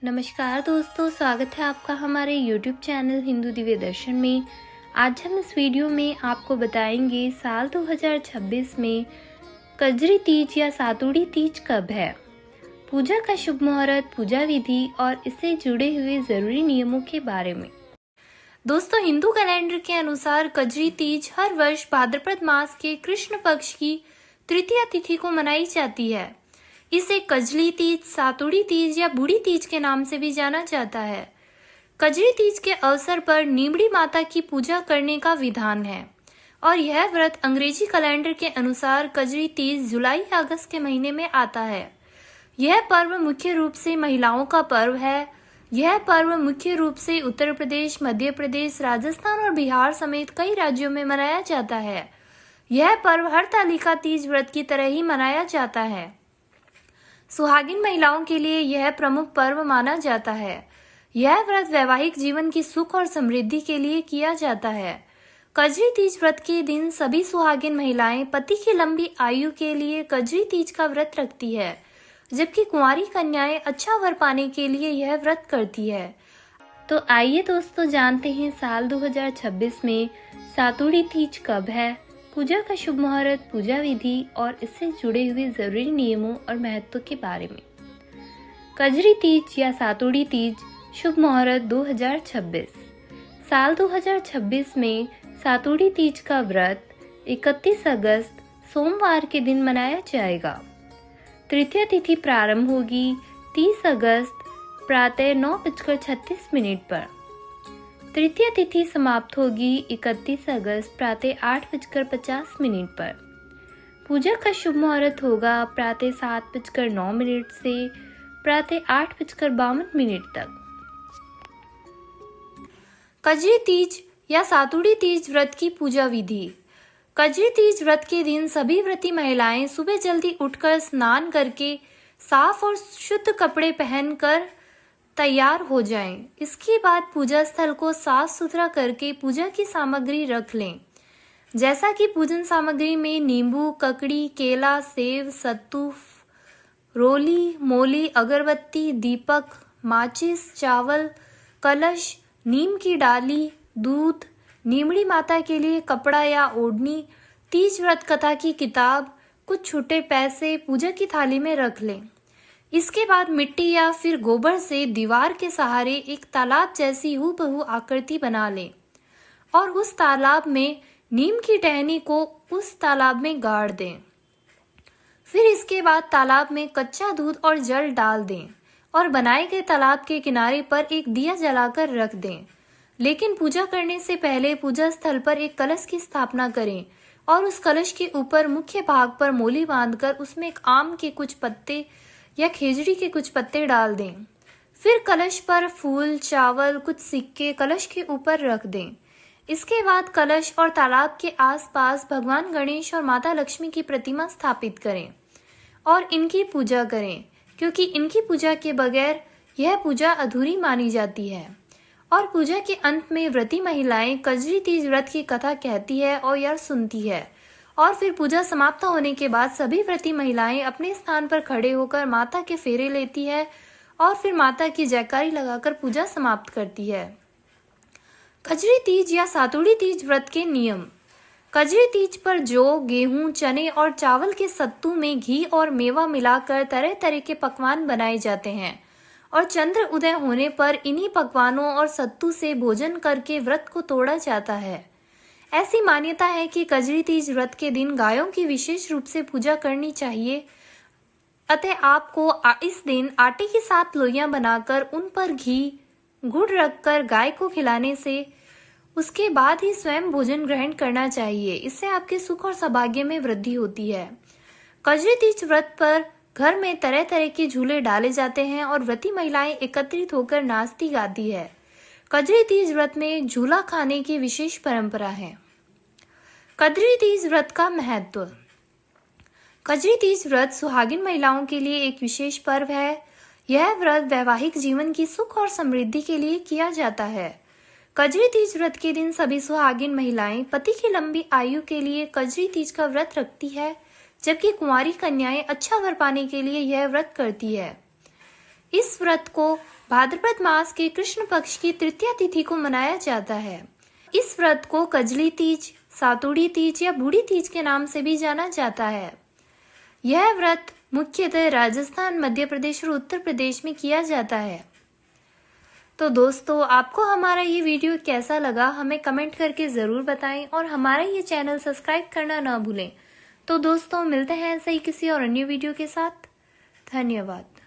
नमस्कार दोस्तों, स्वागत है आपका हमारे YouTube चैनल हिंदू दिव्य दर्शन में। आज हम इस वीडियो में आपको बताएंगे साल 2026 में कजरी तीज या सातुड़ी तीज कब है, पूजा का शुभ मुहूर्त, पूजा विधि और इससे जुड़े हुए ज़रूरी नियमों के बारे में। दोस्तों, हिंदू कैलेंडर के अनुसार कजरी तीज हर वर्ष भाद्रपद मास के कृष्ण पक्ष की तृतीया तिथि को मनाई जाती है। इसे कजली तीज, सातुड़ी तीज या बूढ़ी तीज के नाम से भी जाना जाता है। कजरी तीज के अवसर पर नीमड़ी माता की पूजा करने का विधान है और यह व्रत अंग्रेजी कैलेंडर के अनुसार कजरी तीज जुलाई या अगस्त के महीने में आता है। यह पर्व मुख्य रूप से महिलाओं का पर्व है। यह पर्व मुख्य रूप से उत्तर प्रदेश, मध्य प्रदेश, राजस्थान और बिहार समेत कई राज्यों में मनाया जाता है। यह पर्व हरतालिका तीज व्रत की तरह ही मनाया जाता है। सुहागिन महिलाओं के लिए यह प्रमुख पर्व माना जाता है। यह व्रत वैवाहिक जीवन की सुख और समृद्धि के लिए किया जाता है। कजरी तीज व्रत के दिन सभी सुहागिन महिलाएं पति की लंबी आयु के लिए कजरी तीज का व्रत रखती है, जबकि कुंवारी कन्याएं अच्छा वर पाने के लिए यह व्रत करती है। तो आइए दोस्तों, जानते हैं साल 2026 में सातुड़ी तीज कब है, पूजा का शुभ मुहूर्त, पूजा विधि और इससे जुड़े हुए जरूरी नियमों और महत्व के बारे में। कजरी तीज या सातुड़ी तीज शुभ मुहूर्त 2026। साल 2026 में सातुड़ी तीज का व्रत 31 अगस्त सोमवार के दिन मनाया जाएगा। तृतीया तिथि प्रारंभ होगी 30 अगस्त प्रातः 9:36 पर। तृतीया तिथि समाप्त होगी 31 अगस्त प्रातः 8:50 पर। पूजा का शुभ मुहूर्त होगा प्रातः 7:09 से प्रातः 8:52 तक। कजरी तीज या सातुड़ी तीज व्रत की पूजा विधि। कजरी तीज व्रत के दिन सभी व्रती महिलाएं सुबह जल्दी उठकर स्नान करके साफ और शुद्ध कपड़े पहनकर तैयार हो जाएं। इसके बाद पूजा स्थल को साफ सुथरा करके पूजा की सामग्री रख लें, जैसा कि पूजन सामग्री में नींबू, ककड़ी, केला, सेब, सत्तू, रोली, मोली, अगरबत्ती, दीपक, माचिस, चावल, कलश, नीम की डाली, दूध, नीमड़ी माता के लिए कपड़ा या ओढ़नी, तीज व्रत कथा की किताब, कुछ छूटे पैसे पूजा की थाली में रख लें। इसके बाद मिट्टी या फिर गोबर से दीवार के सहारे एक तालाब जैसी हूबहू आकृति बना लें और उस तालाब में नीम की टहनी को उस तालाब में गाड़ दें। फिर इसके बाद तालाब में कच्चा दूध और जल डाल दें और बनाए गए तालाब के किनारे पर एक दिया जलाकर रख दें। लेकिन पूजा करने से पहले पूजा स्थल पर एक कलश की स्थापना करें और उस कलश के ऊपर मुख्य भाग पर मोली बांधकर उसमें एक आम के कुछ पत्ते या खेजड़ी के कुछ पत्ते डाल दें। फिर कलश पर फूल, चावल, कुछ सिक्के कलश के ऊपर रख दें। इसके बाद कलश और तालाब के आसपास भगवान गणेश और माता लक्ष्मी की प्रतिमा स्थापित करें और इनकी पूजा करें, क्योंकि इनकी पूजा के बगैर यह पूजा अधूरी मानी जाती है। और पूजा के अंत में व्रती महिलाएं कजरी तीज व्रत की कथा कहती है और या सुनती है और फिर पूजा समाप्त होने के बाद सभी व्रती महिलाएं अपने स्थान पर खड़े होकर माता के फेरे लेती है और फिर माता की जयकारी लगाकर पूजा समाप्त करती है। कजरी तीज या सातुड़ी तीज व्रत के नियम। कजरी तीज पर जौ, गेहूं, चने और चावल के सत्तू में घी और मेवा मिलाकर तरह तरह के पकवान बनाए जाते हैं और चंद्र उदय होने पर इन्हीं पकवानों और सत्तू से भोजन करके व्रत को तोड़ा जाता है। ऐसी मान्यता है कि कजरी तीज व्रत के दिन गायों की विशेष रूप से पूजा करनी चाहिए, अतः आपको इस दिन आटे की 7 लोइयां बनाकर उन पर घी, गुड़ रखकर गाय को खिलाने से उसके बाद ही स्वयं भोजन ग्रहण करना चाहिए। इससे आपके सुख और सौभाग्य में वृद्धि होती है। कजरी तीज व्रत पर घर में तरह तरह के झूले डाले जाते हैं और व्रती महिलाएं एकत्रित होकर नाचती गाती है। कजरी तीज व्रत में झूला खाने की विशेष परंपरा है। कजरी तीज व्रत का महत्व। कजरी तीज व्रत सुहागिन महिलाओं के लिए एक विशेष पर्व है। यह व्रत वैवाहिक जीवन की सुख और समृद्धि के लिए किया जाता है। कजरी तीज व्रत के दिन सभी सुहागिन महिलाएं पति की लंबी आयु के लिए कजरी तीज का व्रत रखती है, जबकि कुंवारी कन्याएं अच्छा वर पाने के लिए यह व्रत करती है। इस व्रत को भाद्रपद मास के कृष्ण पक्ष की तृतीया तिथि को मनाया जाता है। इस व्रत को कजली तीज, सातुड़ी तीज या बूढ़ी तीज के नाम से भी जाना जाता है। यह व्रत मुख्यतः राजस्थान, मध्य प्रदेश और उत्तर प्रदेश में किया जाता है। तो दोस्तों, आपको हमारा ये वीडियो कैसा लगा हमें कमेंट करके ज़रूर बताएं और हमारा ये चैनल सब्सक्राइब करना ना भूलें। तो दोस्तों, मिलते हैं ऐसे ही किसी और अन्य वीडियो के साथ। धन्यवाद।